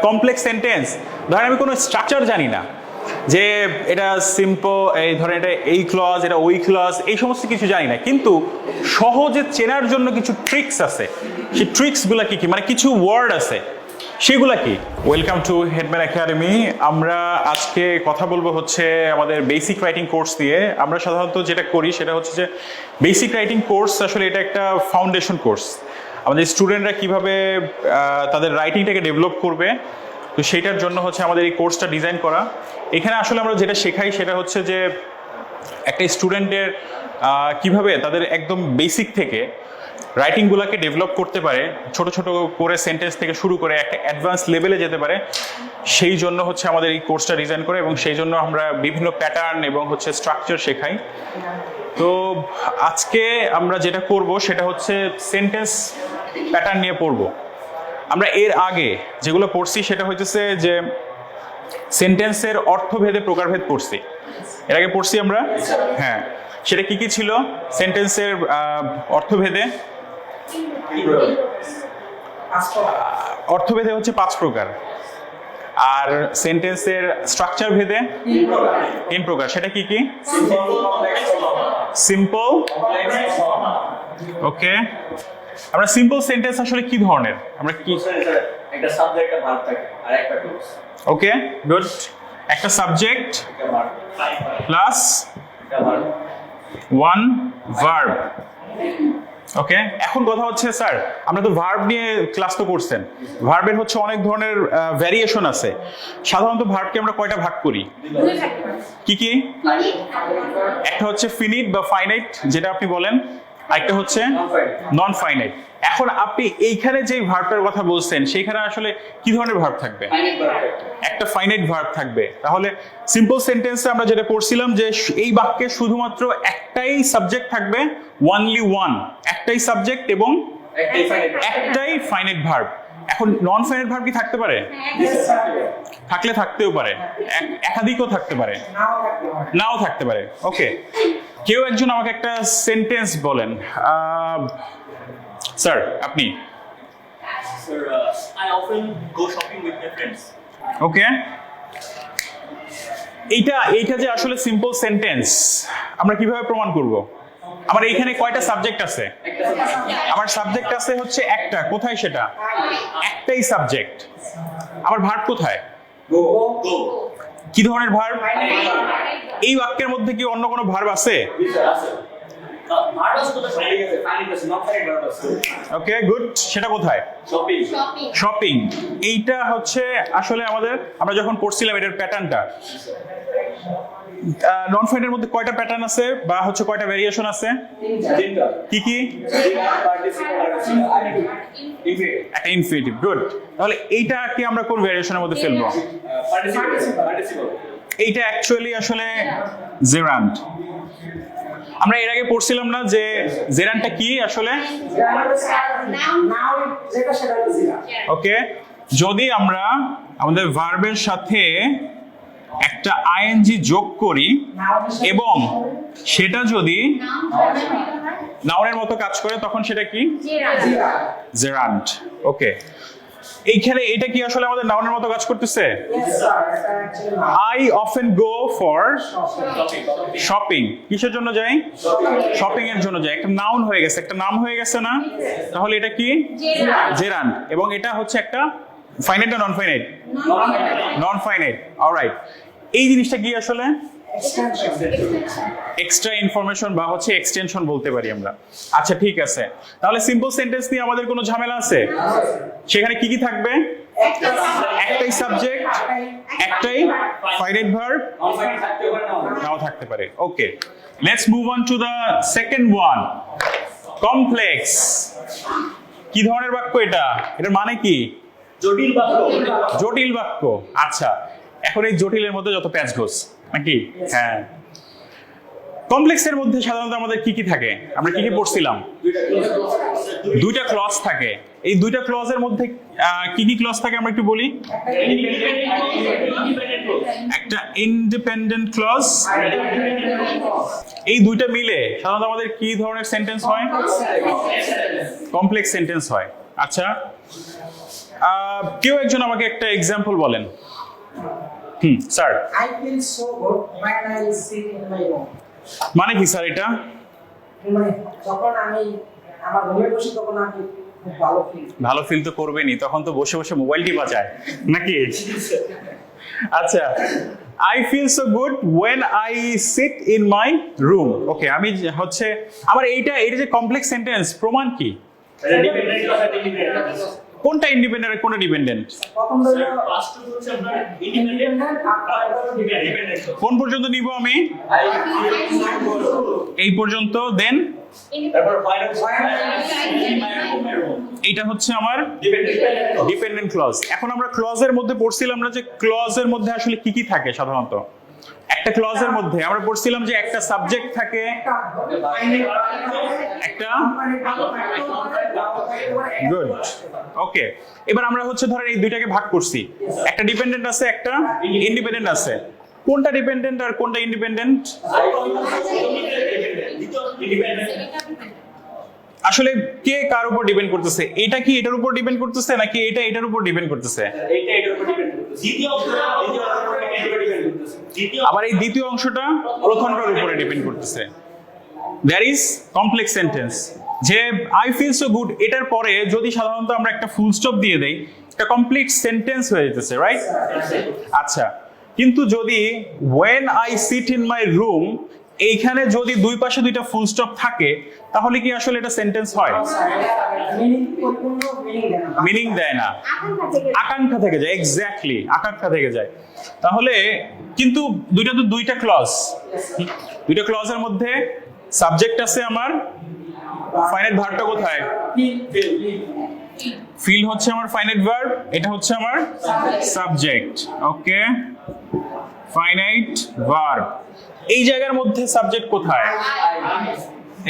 Complex sentence, ধরেন আমি কোনো স্ট্রাকচার জানি না, যে এটা সিম্পল, এই ধরেন এটা এই ক্লজ, এটা ওই ক্লজ, এই সমস্ত কিছু জানি না, কিন্তু সহজে চেনার জন্য কিছু ট্রিক্স আছে। সেই ট্রিক্সগুলো কি কি, মানে কিছু ওয়ার্ড আছে, সেগুলা কি? Welcome to headman academy. আমরা আজকে কথা বলবো হচ্ছে আমাদের বেসিক রাইটিং কোর্স দিয়ে। আমরা সাধারণত যেটা করি সেটা হচ্ছে যে বেসিক রাইটিং কোর্স, আসলে এটা একটা ফাউন্ডেশন কোর্স। আমাদের স্টুডেন্টরা কিভাবে তাদের রাইটিংটাকে ডেভেলপ করবে, তো সেইটার জন্য হচ্ছে আমাদের এই কোর্সটা ডিজাইন করা। এখানে আসলে আমরা যেটা শেখাই সেটা হচ্ছে যে একটা স্টুডেন্টের কিভাবে তাদের একদম বেসিক থেকে রাইটিংগুলোকে ডেভেলপ করতে পারে, ছোট ছোট করে সেন্টেন্স থেকে শুরু করে একটা অ্যাডভান্স লেভেলে যেতে পারে, সেই জন্য হচ্ছে আমাদের এই কোর্সটা ডিজাইন করে, এবং সেই জন্য আমরা বিভিন্ন প্যাটার্ন এবং হচ্ছে স্ট্রাকচার শেখাই। তো আজকে আমরা যেটা করব সেটা হচ্ছে সেন্টেন্স প্যাটার্ন নিয়ে পড়ব। আমরা এর আগে যেগুলো পড়ছি সেটা হইতেছে যে সেন্টেন্সের অর্থভেদে প্রকারভেদ পড়ছি, এর আগে পড়ছি আমরা। হ্যাঁ, সেটা কি কি ছিল? সেন্টেন্সের অর্থভেদে হচ্ছে 5 প্রকার, আর সেন্টেন্সের স্ট্রাকচার ভেদে 3 প্রকার। সেটা কি কি? সিম্পল, ওকে। আমরা সিম্পল সেন্টেন্স আসলে কি ধরনের, আমরা কি, একটা সাবজেক্ট একটা ভার্ব থাকে আর একটা ক্লজ। ওকে, গুড। একটা সাবজেক্ট প্লাস একটা ভার্ব, 1 ভার্ব। ওকে, এখন কথা হচ্ছে স্যার, আমরা তো ভার্ব নিয়ে ক্লাস তো করছেন, ভার্বের হচ্ছে অনেক ধরনের ভ্যারিয়েশন আছে। সাধারণত ভার্বকে আমরা কয়টা ভাগ করি? কি কি? একটা হচ্ছে ফিনিট বা ফাইনাইট, যেটা আপনি বলেন, আরেকটা হচ্ছে নন ফাইনাইট। এখন আপনি এইখানে যে ভার্বটার কথা বলছেন সেইখানে আসলে কি ধরনের ভার্ব থাকবে? একটা ফাইনাইট ভার্ব থাকবে। তাহলে সিম্পল সেন্টেন্সে আমরা যেটা পড়ছিলাম যে এই বাক্যে শুধুমাত্র একটাই সাবজেক্ট থাকবে, ওয়ানলি ওয়ান, একটাই সাবজেক্ট এবং একটাই ফাইনাইট ভার্ব। এখন নন ফাইনাইট ভার্ব কি থাকতে পারে? থাকলে থাকতেও পারে, একাধিকও থাকতে পারে, নাও থাকতে পারে। ওকে, কেউ একজন আমাকে একটা সেন্টেন্স বলেন। স্যার আপনি। Sir, I often go shopping with my friends. ওকে, এইটা যে আসলে সিম্পল সেন্টেন্স, আমরা কিভাবে প্রমাণ করব? আমার এইখানে কয়টা সাবজেক্ট আছে? আমার সাবজেক্ট আছে হচ্ছে একটা, কোথায় সেটা? একটাই সাবজেক্ট। আমার ভার্ব কোথায়? Go. কি ধরনের ভার্ব? এই বাক্যের মধ্যে কি অন্য কোনো ভার্ব আছে? Yes, sir. ভার্ব আছে তো ফাইনিং আছে, ফাইনিং আছে, নট ফাইনিং ভার্ব আছে। ওকে, গুড। সেটা কোথায়? শপিং। শপিং। এইটা হচ্ছে আসলে আমরা যখন পড়ছিলাম এটার প্যাটার্নটা, নন ফাইনের মধ্যে কয়টা প্যাটার্ন আছে বা হচ্ছে কয়টা ভেরিয়েশন আছে? তিনটা। কি কি? পার্টিসিপল আর ইনফিনিটিভ। একটা ইনফিনিটিভ, গুড। তাহলে এইটাকে আমরা কোন ভেরিয়েশনের মধ্যে ফেলবো? পার্টিসিপল। এইটা অ্যাকচুয়ালি আসলে জেরান্ড। আমরা এর আগে পড়ছিলাম না যে জেরান্ডটা কি আসলে? ওকে, যদি আমরা আমাদের ভার্বের সাথে একটা আইএনজি যোগ করি এবং সেটা যদি নাউনের মতো কাজ করে, তখন সেটা কি? জেরান্ড। ওকে, এইখানে এটা কি আসলে আমাদের নাউনের মতো কাজ করতেছে? I often go for shopping. কিসের জন্য যাই? শপিং এর জন্য যাই। একটা নাউন হয়ে গেছে, একটা নাম হয়ে গেছে না? তাহলে এটা কি? জেরান্ড। এবং এটা হচ্ছে একটা ফাইনাইট না non finite? Non finite. Alright, এই জিনিসটা কি আসলে? এক্সট্রা ইনফরমেশন বা হচ্ছে এক্সটেনশন বলতে পারি আমরা। আচ্ছা ঠিক আছে, তাহলে সিম্পল সেন্টেন্স নিয়ে আমাদের কোনো ঝামেলা আছে? সেখানে কি কি থাকবে? একটাই সাবজেক্ট, একটাই ফাইনাইট ভার্ব, নাও থাকতে পারে। Okay, let's move on to the second one, complex. কি ধরনের বাক্য এটা? এটার মানে কি? জটিল বাক্য। জটিল বাক্য। আচ্ছা, এখন এই জটিলের মধ্যে যত প্যাচ ঘোষ নাকি? হ্যাঁ, কমপ্লেক্সের মধ্যে সাধারণত আমাদের কি কি থাকে? আমরা কি কি পড়ছিলাম? দুইটা ক্লজ থাকে। এই দুইটা ক্লজের মধ্যে কি কি ক্লজ থাকে আমরা একটু বলি। একটা ইন্ডিপেন্ডেন্ট ক্লজ, এই দুইটা মিলে সাধারণত আমাদের কি ধরনের সেন্টেন্স হয়? কমপ্লেক্স সেন্টেন্স হয়। আচ্ছা, কেউ একজন আমাকে একটা এক্সাম্পল বলেন। Sir. I feel so good when I sit in my room. মানে কি স্যার এটা? মানে যখন আমি আমার রুমে বসি তখন আমি খুব ভালো ফিল। ভালো ফিল তো করবেনই, তখন তো বসে বসে মোবাইল টিপা যায় নাকি? আচ্ছা, I feel so good when I sit in my room. Okay, আমি হচ্ছে আমার এটা যে কমপ্লেক্স সেন্টেন্স, প্রমাণ কি? Dependent clause আর independent clause। কোনটা ইন্ডিপেন্ডেন্ট আর কোনটা ডিপেন্ডেন্ট? প্রথম হলো First হচ্ছে আপনার independent আর তারপর dependent clause। কোন পর্যন্ত নিব আমি? I feel এই পর্যন্ত, দেন তারপর final room। এইটা হচ্ছে আমার Dependent clause। Dependent clause. এখন আমরা ক্লজের মধ্যে পড়ছিলাম না যে ক্লজের মধ্যে আসলে কি কি থাকে সাধারণত। একটা ক্লজের মধ্যে আমরা পড়ছিলাম যে একটা সাবজেক্ট থাকে, একটা গুড। ওকে, এবার আমরা হচ্ছে ধরেন এই দুইটাকে ভাগ করছি, একটা ডিপেন্ডেন্ট আছে, একটা ইন্ডিপেন্ডেন্ট আছে। কোনটা ডিপেন্ডেন্ট আর কোনটা ইন্ডিপেন্ডেন্ট? আসলে কে কার উপর ডিপেন্ড করতেছে? এটা কি এটার উপর ডিপেন্ড করতেছে নাকি এটা এটার উপর ডিপেন্ড করতেছে? এইটা এটার উপর ডিপেন্ড করতেছে। দ্বিতীয় অংশটা এটার উপর ডিপেন্ড করতেছে। দ্বিতীয় আবার এই দ্বিতীয় অংশটা প্রথমটার উপরে ডিপেন্ড করতেছে। There is complex sentence. যে আই ফিল সো গুড এটার পরে যদি সাধারণত আমরা একটা ফুল স্টপ দিয়ে দেই, এটা কমপ্লিট সেন্টেন্স হয়ে যেতেছে, রাইট? আচ্ছা, কিন্তু যদি when I sit in my room এইখানে যদি দুই পাশে দুইটা ফুল স্টপ থাকে, তাহলে কি আসলে এটা সেন্টেন্স হয়? মিনিং দেয় না, আকাঙ্ক্ষা থেকে যায়। এক্স্যাক্টলি, আকাঙ্ক্ষা থেকে যায়। তাহলে কিন্তু দুইটা তো দুইটা ক্লজ, দুইটা ক্লজের মধ্যে সাবজেক্ট আছে আমার, ফাইনাইট ভার্বটা কোথায়? ফিল হচ্ছে আমার ফাইনাইট ভার্ব, এটা হচ্ছে আমার সাবজেক্ট। ওকে, ফাইনাইট ভার্ব। এই জায়গার মধ্যে সাবজেক্ট কোথায়?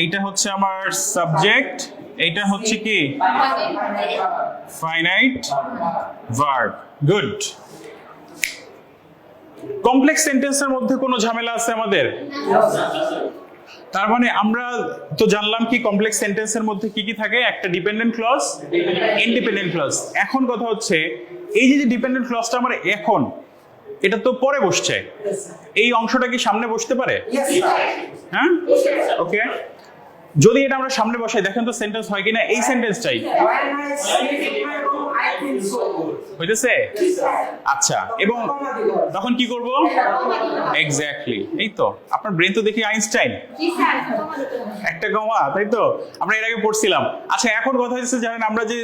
এইটা হচ্ছে আমার সাবজেক্ট, এইটা হচ্ছে কি ফাইনাইট ভার্ব। গুড। কমপ্লেক্স সেন্টেন্সের মধ্যে কোনো ঝামেলা আছে আমাদের? তার মানে আমরা তো জানলাম কি কমপ্লেক্স সেন্টেন্সের মধ্যে কি কি থাকে, একটা ডিপেন্ডেন্ট ক্লজ, ইন্ডিপেন্ডেন্ট ক্লজ। এখন কথা হচ্ছে এই যে ডিপেন্ডেন্ট ক্লজটা আমার এখন, এটা তো পরে বসছে, এই অংশটা কি সামনে বসতে পারে? হ্যাঁ, ওকে। যদি এটা আমরা সামনে বসাই, দেখেন তো সেন্টেন্স হয় কিনা। এই সেন্টেন্সটাই হইতেছে। আচ্ছা, এবং তখন কি করব? এক্স্যাক্টলি, এই তো আপনার ব্রেন তো দেখি আইনস্টাইন, একটা কমা, তাই তো আমরা এর আগে পড়ছিলাম। আচ্ছা, এখন কথা হচ্ছে জানেন আমরা যে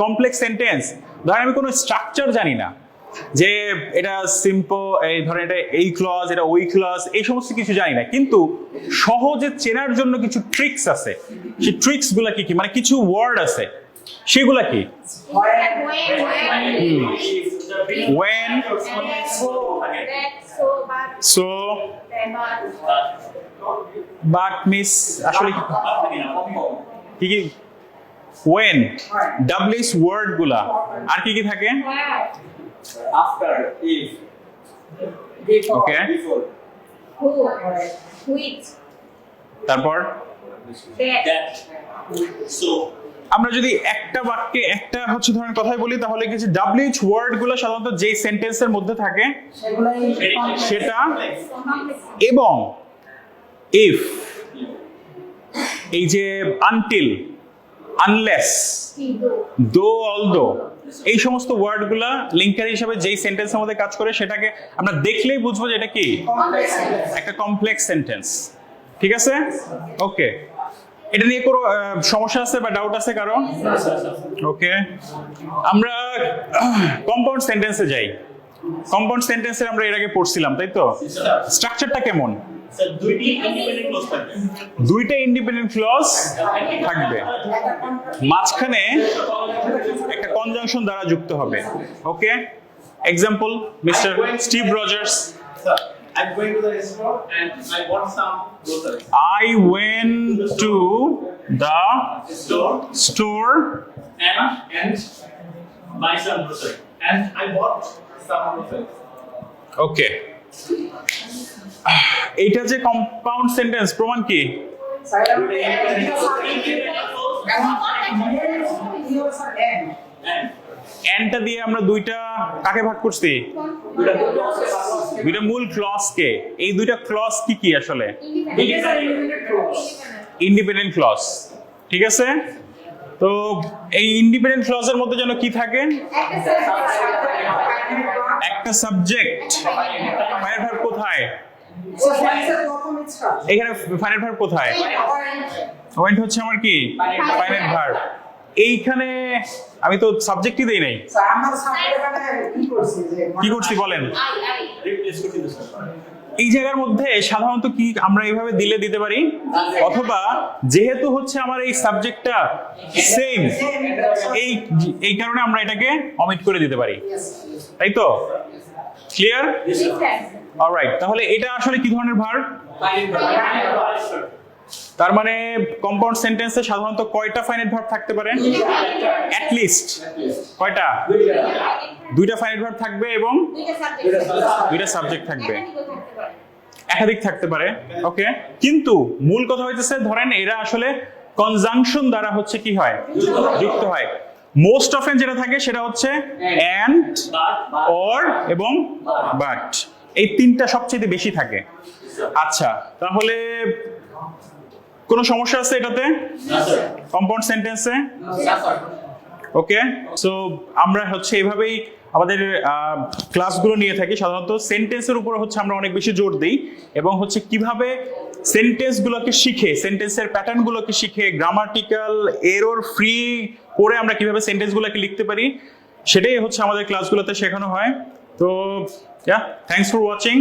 কমপ্লেক্স সেন্টেন্স, ধরেন আমি কোনো স্ট্রাকচার জানি না, যে এটা সিম্পল, এই ধরেন এটা এই ক্লজ, এটা ওই ক্লজ, এই সমস্ত কিছু জানি না, কিন্তু সহজে চেনার জন্য কিছু ট্রিক্স আছে। সেই ট্রিক্স গুলা কি কি, মানে কিছু ওয়ার্ড আছে, সেগুলা কি? when, so, but, miss, আসলে কি কি? when, w's ওয়ার্ড গুলা, আর কি কি থাকে? after, if, okay, before, Who, which, তারপর that, so, আমরা যদি একটা বাক্যে একটা হচ্ছে ধরেন কথাই বলি, তাহলে কিছু wh ওয়ার্ড গুলো সাধারণত যেই সেন্টেন্সের মধ্যে থাকে সেটা, এবং if, এই যে আনটিল, আনলেস, দো, অলদো, এই সমস্ত ওয়ার্ড গুলা লিঙ্কার হিসেবে যেই সেন্টেন্সের মধ্যে কাজ করে, সেটাকে আমরা দেখলেই বুঝবো যে এটা কি একটা কমপ্লেক্স সেন্টেন্স। ঠিক আছে? ওকে, এটা নিয়ে কোনো সমস্যা আছে বা ডাউট আছে কারো? ওকে, আমরা কম্পাউন্ড সেন্টেন্সে যাই। কম্পাউন্ড সেন্টেন্সে আমরা এর আগে পড়ছিলাম, তাই তো? স্ট্রাকচারটা কেমন? স্যার দুইটি ইন্ডিপেন্ডেন্ট ক্লজ থাকবে। দুইটা ইন্ডিপেন্ডেন্ট ক্লজ থাকবে, মাঝখানে একটা কনজাংশন দ্বারা যুক্ত হবে। Okay, example mister Steve Rogers. Sir, I'm going to the restaurant and I want some groceries. I went to the store And buy some groceries. And I bought some groceries. ওকে, এইটা যে compound sentence, প্রমাণ কি? And এন্ডটা দিয়ে আমরা দুইটা কাকে ভাগ করছি? দুইটা মূল ক্লজকে। এই দুইটা ক্লজ কি কি আসলে? Independent clause. ঠিক আছে, তো এই ইন্ডিপেন্ডেন্ট ক্লজের মধ্যে যেন কি থাকে? একটা সাবজেক্ট। ফাইনাইট ভার্ব কোথায়? এখানে ফাইনাইট ভার্ব কোথায়? পয়েন্ট হচ্ছে আমার কি ফাইনাইট ভার্ব। এইখানে আমি তো সাবজেক্টই দেই নাই। আমার সাবজেক্ট কি করছি বলেন? Replace করতে দিস। এই জায়গার মধ্যে সাধারণত কি আমরা এইভাবে দিতে পারি, অথবা যেহেতু হচ্ছে আমার এই সাবজেক্টটা সেম, এই কারণে আমরা এটাকে অমিট করে দিতে পারি, তাই তো? ক্লিয়ার? অলরাইট, তাহলে এটা আসলে কি ধরনের ভার্ব? তার মানে কম্পাউন্ড সেন্টেন্সে সাধারণত কয়টা ফাইনাইট ভার্ব থাকতে পারে? অ্যাট লিস্ট কয়টা? দুইটা ফাইনাইট ভার্ব থাকবে এবং দুইটা সাবজেক্ট থাকবে, একাধিক থাকতে পারে। ওকে, কিন্তু মূল কথা হইতেছে ধরেন এরা আসলে কনজাংশন দ্বারা হচ্ছে কি হয়? যুক্ত হয়। মোস্ট অফেন যেটা থাকে সেটা হচ্ছে এন্ড, অর এবং বাট। এই তিনটা সবচেয়ে বেশি থাকে। আচ্ছা, তাহলে কোনো সমস্যা আছে এটাতে কম্পাউন্ড সেন্টেন্সে? ওকে, সো আমরা হচ্ছে এইভাবেই আমাদের ক্লাসগুলো নিয়ে থাকি। সাধারণত সেন্টেন্সের উপর হচ্ছে আমরা অনেক বেশি জোর দিই, এবং হচ্ছে কিভাবে সেন্টেন্সগুলোকে শিখে, সেন্টেন্সের প্যাটার্নগুলোকে শিখে, গ্রামাটিক্যাল এরর ফ্রি করে আমরা কিভাবে সেন্টেন্সগুলোকে লিখতে পারি, সেটাই হচ্ছে আমাদের ক্লাসগুলোতে শেখানো হয়। তো থ্যাঙ্কস ফর ওয়াচিং।